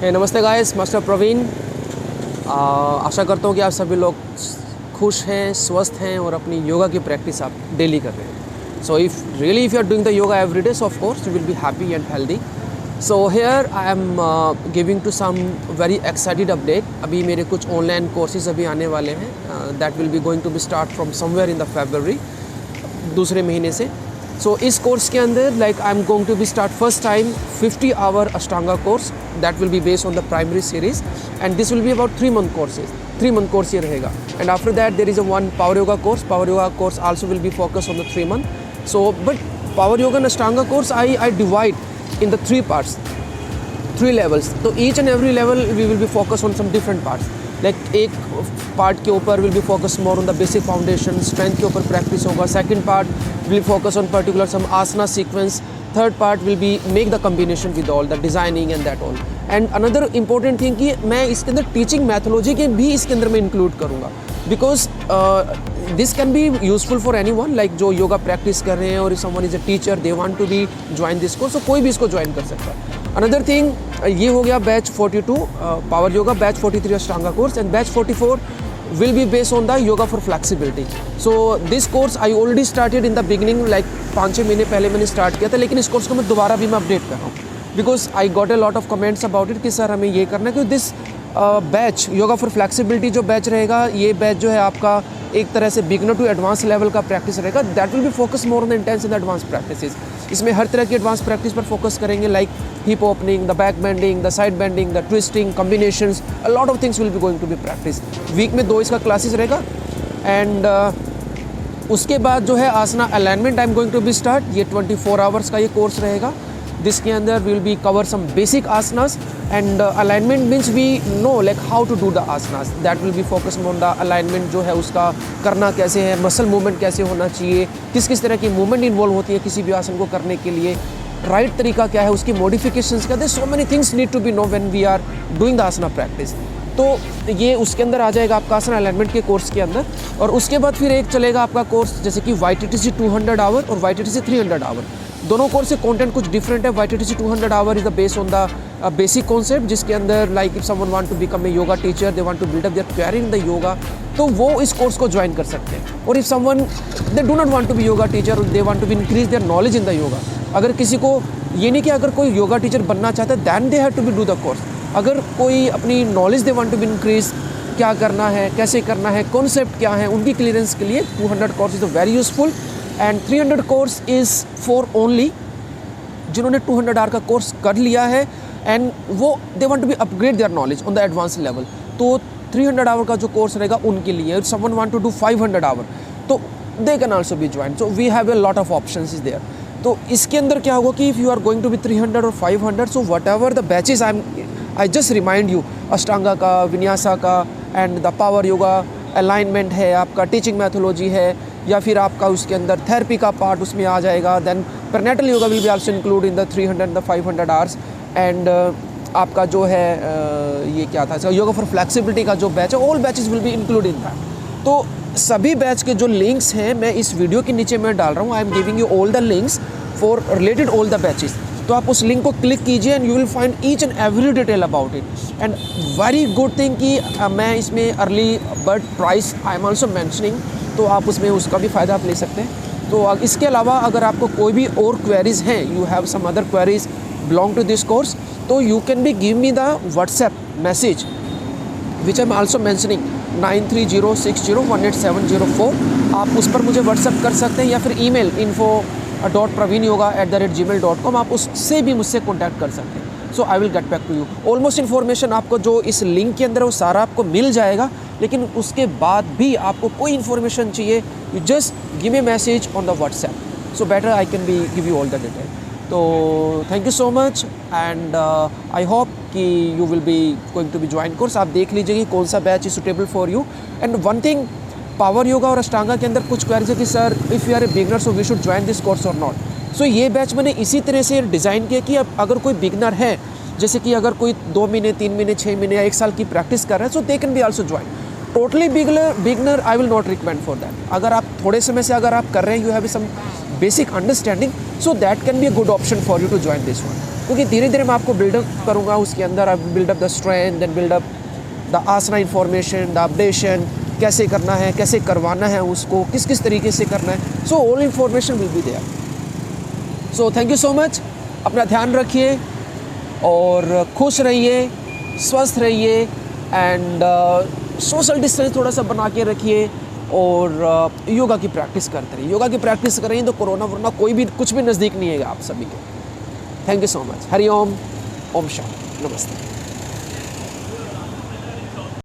नमस्ते guys, master Praveen. आशा करता हूँ कि आप सभी लोग खुश हैं, स्वस्थ हैं और अपनी योगा की प्रैक्टिस आप डेली कर रहे हैं। So if you are doing the yoga every day, so of course you will be happy and healthy. So here I am giving to some very excited update. अभी मेरे कुछ ऑनलाइन कोर्सेज अभी आने वाले हैं, that will be going to be start from somewhere in the February, दूसरे महीने से। सो इस कोर्स के अंदर like I am going to be start first time 50 hour Ashtanga course that will be based on the primary series and this will be about 3 month courses. 3 month course ये रहेगा and after that there is a one power yoga course. Power yoga course also will be focus on the 3 month. So but power yoga and Ashtanga course I divide in the 3 parts, 3 levels। तो each and every level we will be focus on some different parts. Like एक part के ऊपर will be focus more on the basic foundation, strength के ऊपर practice होगा। Second part will focus on particular some asana sequence. Third part will be make the combination with all the designing and that all. And another important thing कि मैं इसके अंदर teaching mythology के भी इसके अंदर मैं इंक्लूड करूँगा, because this can be useful for any one. Like जो योगा प्रैक्टिस कर रहे हैं और someone is a teacher, they want to be join this course, तो कोई भी इसको ज्वाइन कर सकता है। अनदर थिंग, ये हो गया batch 42 power yoga, batch 43 Ashtanga course and batch 44 will be based on the yoga for flexibility. So this course I already started in the beginning, like 5-6 महीने पहले मैंने स्टार्ट किया था, लेकिन इस कोर्स को मैं दोबारा भी मैं अपडेट कर रहा हूँ because I got a lot of comments about it कि सर हमें ये करना है। क्योंकि this batch yoga for flexibility जो बैच रहेगा, ये बैच जो है आपका एक तरह से बिगनर टू एडवांस लेवल का प्रैक्टिस रहेगा। That will be focus more on the intense in the advance practices. इसमें हर तरह की एडवांस प्रैक्टिस पर फोकस करेंगे, like hip opening, the back bending, the side bending, the twisting, combinations, a lot of things will be going to be practice. Week में 2 इसका classes रहेगा and उसके बाद जो है asana alignment I am going to be start. ये 24 hours का ये कोर्स रहेगा, जिसके अंदर will be cover some basic asanas and alignment means we know like how to do the asanas. That will be focus on the alignment, जो है उसका करना कैसे है, मसल मूवमेंट कैसे होना चाहिए, किस किस तरह की मूवमेंट इन्वॉल्व होती है किसी भी आसन को करने के लिए, राइट तरीका क्या है, उसकी मॉडिफिकेशंस क्या है। So many things need to be know when we are doing the asana practice. तो ये उसके अंदर आ जाएगा आपका आसन अलाइनमेंट के कोर्स के अंदर। और उसके बाद फिर एक चलेगा आपका कोर्स जैसे कि YTTC 200 आवर और YTTC 300 आवर। दोनों कोर्स से कंटेंट कुछ डिफरेंट है। YTTC 200 hour is the base on the basic concept, जिसके अंदर like if someone want to become a yoga teacher, they want to build up their career in the yoga, तो वो इस course को join कर सकते हैं। और if someone they do not want to be yoga teacher, they want to be increase their knowledge in the yoga. अगर किसी को ये नहीं कि अगर कोई योगा टीचर बनना चाहता है then they have to be do the course. अगर कोई अपनी knowledge they want to be increase, क्या करना है, कैसे करना है, कॉन्सेप्ट क्या है, उनकी क्लियरेंस के लिए 200 course is very useful. And 300 course is for only जिन्होंने 200 आवर का कोर्स कर लिया है एंड वो they want to be upgrade their knowledge on the advance level. तो 300 आवर का जो कोर्स रहेगा उनके लिए। If someone want to do 500 hour तो they can also be join. So we have a lot of options is there. तो इसके अंदर क्या होगा कि if you are going to be 300 और 500, so whatever the batches I just remind you, अष्टांगा का, विन्यासा का and the power yoga, alignment है आपका, टीचिंग मैथोलॉजी है, या फिर आपका उसके अंदर थेरेपी का पार्ट उसमें आ जाएगा। Then prenatal yoga will be also include in the 300 and the 500 hours. And आपका जो है ये क्या था, योगा फॉर फ्लैक्सिबिलिटी का जो बैच है, all batches will be include in that. तो सभी बैच के जो लिंक्स हैं मैं इस वीडियो के नीचे मैं डाल रहा हूँ। आई am giving you all the links for related all the batches. तो आप उस लिंक को क्लिक कीजिए and you will find each and every detail about it. And very good thing कि मैं इसमें early bird price I am also mentioning, तो आप उसमें उसका भी फ़ायदा आप ले सकते हैं। तो इसके अलावा अगर आपको कोई भी और क्वेरीज़ हैं, you have some other queries belong to this course, तो you can be give me the WhatsApp message which I am also mentioning 9306018704। आप उस पर मुझे व्हाट्सएप कर सकते हैं या फिर email info.praveenyoga@gmail.com, आप उससे भी मुझसे कॉन्टैक्ट कर सकते हैं। So I will get back to you. Almost information आपको जो इस लिंक के अंदर है वो सारा आपको मिल जाएगा, लेकिन उसके बाद भी आपको कोई इन्फॉर्मेशन चाहिए, you just give me message on the WhatsApp, so better I can be give you all the detail. तो thank you so much and I hope कि you will be going to be join course. आप देख लीजिए कि कौन सा batch is suitable for you. And one thing, power yoga और अष्टांगा के अंदर कुछ क्वेरीज है कि sir if you are a beginner so we should join this course और नॉट। सो ये बैच मैंने इसी तरह से डिज़ाइन किया कि अब अगर कोई बिगनर है, जैसे कि अगर कोई 2 महीने 3 महीने 6 महीने या 1 साल की प्रैक्टिस कर रहा है, so they can be also join. Totally beginner I will not recommend for that. अगर आप थोड़े समय से अगर आप कर रहे हैं, you have some basic understanding, so that can be a good option for you to join this one. क्योंकि धीरे धीरे मैं आपको बिल्डअप करूँगा उसके अंदर, I build up the strength, then build up the asana information, the updation, कैसे करना है, कैसे करवाना है उसको, किस किस तरीके से करना है। So all information will be there. So thank you so much. अपना ध्यान रखिए और खुश रहिए, स्वस्थ रहिए एंड सोशल डिस्टेंस थोड़ा सा बना के रखिए और योगा की प्रैक्टिस करते रहिए। योगा की प्रैक्टिस करें तो कोरोना वरोना कोई भी कुछ भी नज़दीक नहीं है आप सभी के। Thank you so much. Hari ओम, ओम शांति, नमस्ते।